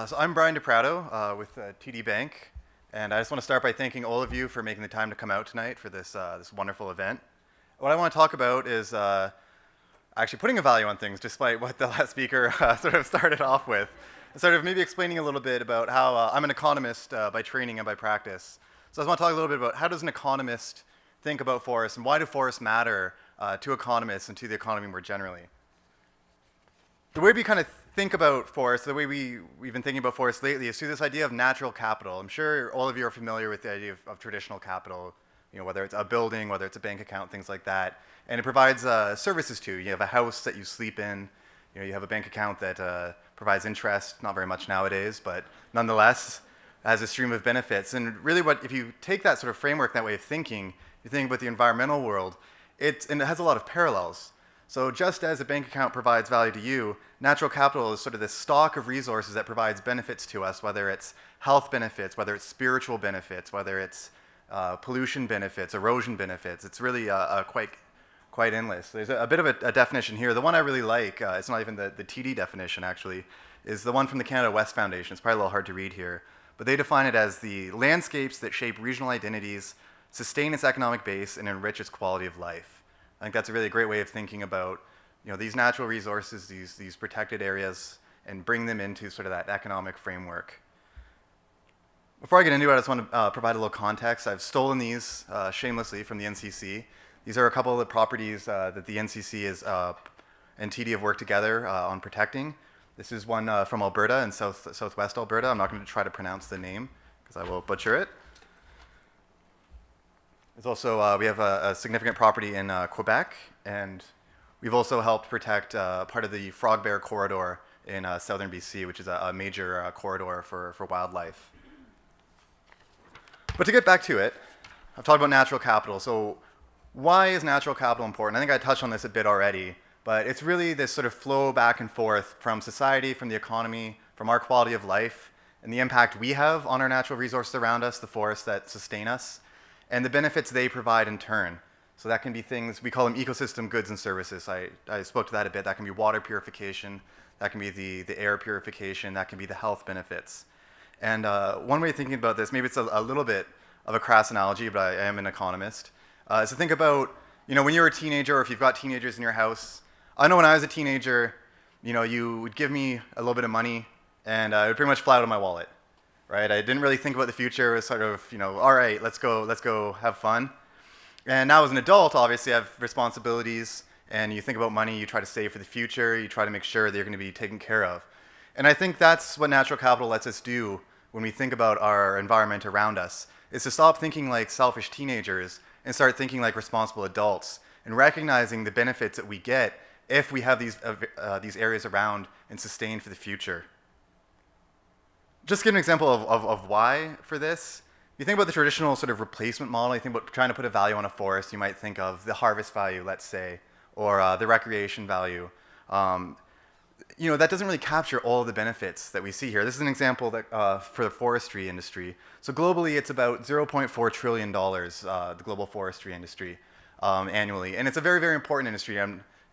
So I'm Brian DePratto with TD Bank, and I just want to start by thanking all of you for making the time to come out tonight for this wonderful event. What I want to talk about is actually putting a value on things, despite what the last speaker sort of started off with. Sort of maybe explaining a little bit about how I'm an economist by training and by practice. So I just want to talk a little bit about how does an economist think about forests, and why do forests matter to economists and to the economy more generally. The way we kind of think about forests, the way we've been thinking about forests lately is through this idea of natural capital. I'm sure all of you are familiar with the idea of traditional capital, whether it's a building, whether it's a bank account, things like that. And it provides services to you. You have a house that you sleep in. You have a bank account that provides interest, not very much nowadays, but nonetheless has a stream of benefits. And really if you take that sort of framework, that way of thinking, you think about the environmental world, and it has a lot of parallels. So just as a bank account provides value to you, natural capital is sort of this stock of resources that provides benefits to us, whether it's health benefits, whether it's spiritual benefits, whether it's pollution benefits, erosion benefits. It's really quite endless. There's a bit of a definition here. The one I really like, it's not even the TD definition actually, is the one from the Canada West Foundation. It's probably a little hard to read here, but they define it as the landscapes that shape regional identities, sustain its economic base, and enrich its quality of life. I think that's a really great way of thinking about these natural resources, these protected areas, and bring them into sort of that economic framework. Before I get into it, I just want to provide a little context. I've stolen these shamelessly from the NCC. These are a couple of the properties that the NCC and TD have worked together on protecting. This is one from Alberta in southwest Alberta. I'm not going to try to pronounce the name because I will butcher it. There's also, we have a significant property in Quebec, and we've also helped protect part of the Frog Bear Corridor in southern BC, which is a major corridor for wildlife. But to get back to it, I've talked about natural capital. So why is natural capital important? I think I touched on this a bit already, but it's really this sort of flow back and forth from society, from the economy, from our quality of life, and the impact we have on our natural resources around us, the forests that sustain us, and the benefits they provide in turn. So that can be things, we call them ecosystem goods and services. I spoke to that a bit. That can be water purification, that can be the air purification, that can be the health benefits. And one way of thinking about this, maybe it's a little bit of a crass analogy, but I am an economist, is to think about, when you're a teenager, or if you've got teenagers in your house. I know when I was a teenager, you would give me a little bit of money, and it would pretty much fly out of my wallet. Right? I didn't really think about the future. It was sort of, all right, let's go have fun. And now as an adult, obviously I have responsibilities, and you think about money, you try to save for the future, you try to make sure that you're going to be taken care of. And I think that's what natural capital lets us do when we think about our environment around us, is to stop thinking like selfish teenagers and start thinking like responsible adults, and recognizing the benefits that we get if we have these areas around and sustained for the future. Just to give an example of why for this, you think about the traditional sort of replacement model, you think about trying to put a value on a forest, you might think of the harvest value, let's say, or the recreation value. That doesn't really capture all the benefits that we see here. This is an example that for the forestry industry. So globally, it's about $0.4 trillion, the global forestry industry, annually. And it's a very, very important industry.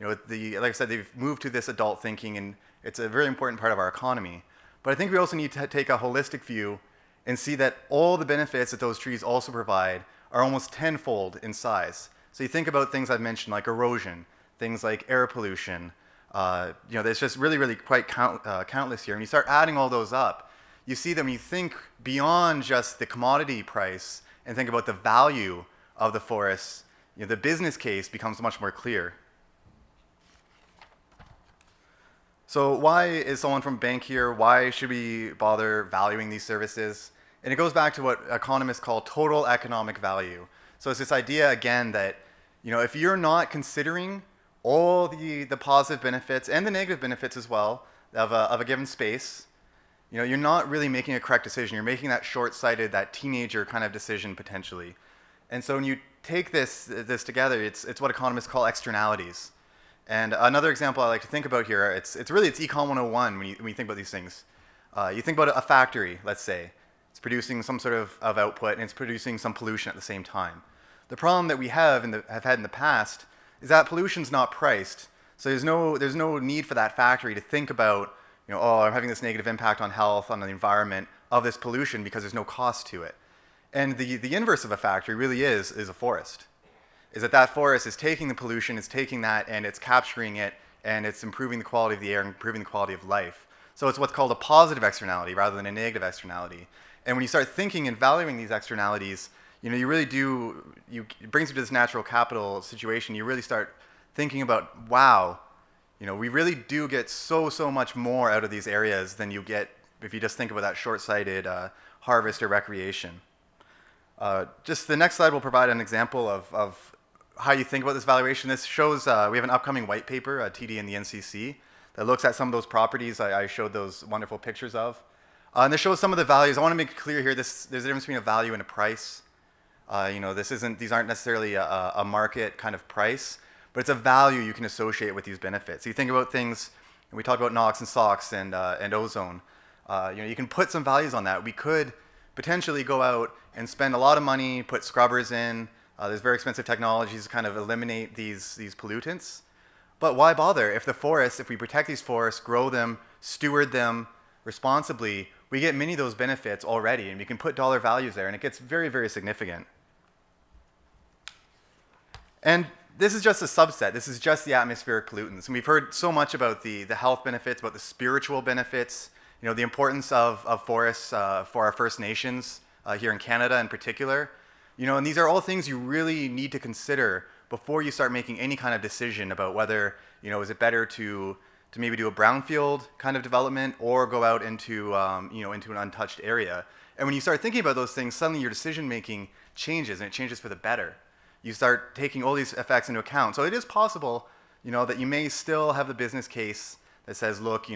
Like I said, they've moved to this adult thinking, and it's a very important part of our economy. But I think we also need to take a holistic view and see that all the benefits that those trees also provide are almost tenfold in size. So you think about things I've mentioned, like erosion, things like air pollution. There's just really, really quite countless here. And you start adding all those up, you see that when you think beyond just the commodity price and think about the value of the forests, the business case becomes much more clear. So why is someone from bank here? Why should we bother valuing these services? And it goes back to what economists call total economic value. So it's this idea, again, that if you're not considering all the positive benefits and the negative benefits as well of a given space, you're not really making a correct decision. You're making that short-sighted, that teenager kind of decision potentially. And so when you take this together, it's what economists call externalities. And another example I like to think about here, it's Econ 101 when you think about these things. You think about a factory, let's say. It's producing some sort of output, and it's producing some pollution at the same time. The problem that we have had in the past is that pollution's not priced. So there's no need for that factory to think about oh, I'm having this negative impact on health, on the environment of this pollution because there's no cost to it. And the inverse of a factory really is a forest. Is that forest is taking the pollution, it's taking that and it's capturing it, and it's improving the quality of the air and improving the quality of life. So it's what's called a positive externality rather than a negative externality. And when you start thinking and valuing these externalities, you really do, it brings you to this natural capital situation. You really start thinking about, wow, we really do get so much more out of these areas than you get if you just think about that short-sighted harvest or recreation. Just the next slide will provide an example of how you think about this valuation. This shows, we have an upcoming white paper, TD and the NCC, that looks at some of those properties I showed those wonderful pictures of. And this shows some of the values. I want to make it clear here, there's a difference between a value and a price. These aren't necessarily a market kind of price, but it's a value you can associate with these benefits. So you think about things, and we talked about NOx and SOx and ozone. You can put some values on that. We could potentially go out and spend a lot of money, put scrubbers in. There's very expensive technologies to kind of eliminate these pollutants. But why bother? If we protect these forests, grow them, steward them responsibly, we get many of those benefits already, and we can put dollar values there, and it gets very, very significant. And this is just a subset. This is just the atmospheric pollutants. And we've heard so much about the health benefits, about the spiritual benefits, the importance of forests for our First Nations here in Canada in particular. And these are all things you really need to consider before you start making any kind of decision about whether, is it better to maybe do a brownfield kind of development or go out into an untouched area. And when you start thinking about those things, suddenly your decision making changes, and it changes for the better. You start taking all these effects into account. So it is possible, that you may still have the business case that says, look,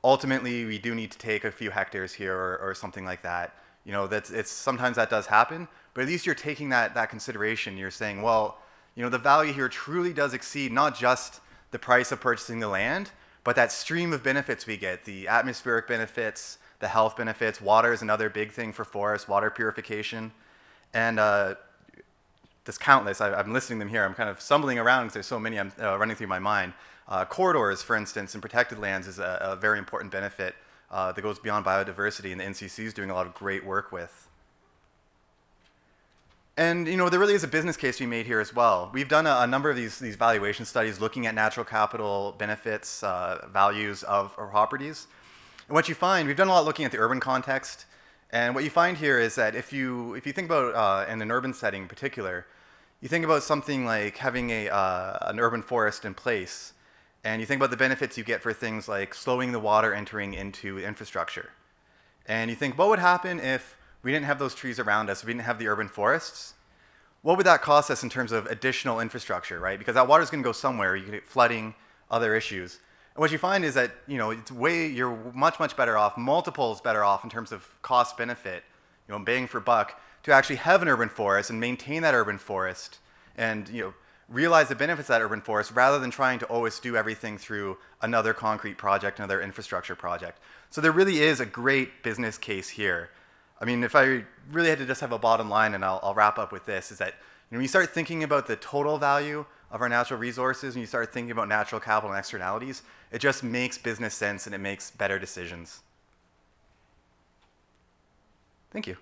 ultimately we do need to take a few hectares here or something like that. Sometimes that does happen, but at least you're taking that consideration. You're saying, well, the value here truly does exceed not just the price of purchasing the land, but that stream of benefits we get, the atmospheric benefits, the health benefits. Water is another big thing for forests, water purification. And there's countless. I'm listing them here. I'm kind of stumbling around because there's so many I'm running through my mind. Corridors, for instance, in protected lands is a very important benefit that goes beyond biodiversity, and the NCC is doing a lot of great work with. And there really is a business case we made here as well. We've done a number of these valuation studies looking at natural capital benefits, values of our properties. And what you find, we've done a lot looking at the urban context. And what you find here is that if you think about in an urban setting in particular, you think about something like having an urban forest in place, and you think about the benefits you get for things like slowing the water entering into infrastructure. And you think, what would happen if we didn't have those trees around us, we didn't have the urban forests? What would that cost us in terms of additional infrastructure, right? Because that water is going to go somewhere. You get flooding, other issues. And what you find is that you're much better off, multiples better off in terms of cost benefit, bang for buck, to actually have an urban forest and maintain that urban forest, and realize the benefits of that urban forest rather than trying to always do everything through another concrete project, another infrastructure project. So there really is a great business case here. I mean, if I really had to just have a bottom line, and I'll wrap up with this, is that when you start thinking about the total value of our natural resources, and you start thinking about natural capital and externalities, it just makes business sense and it makes better decisions. Thank you.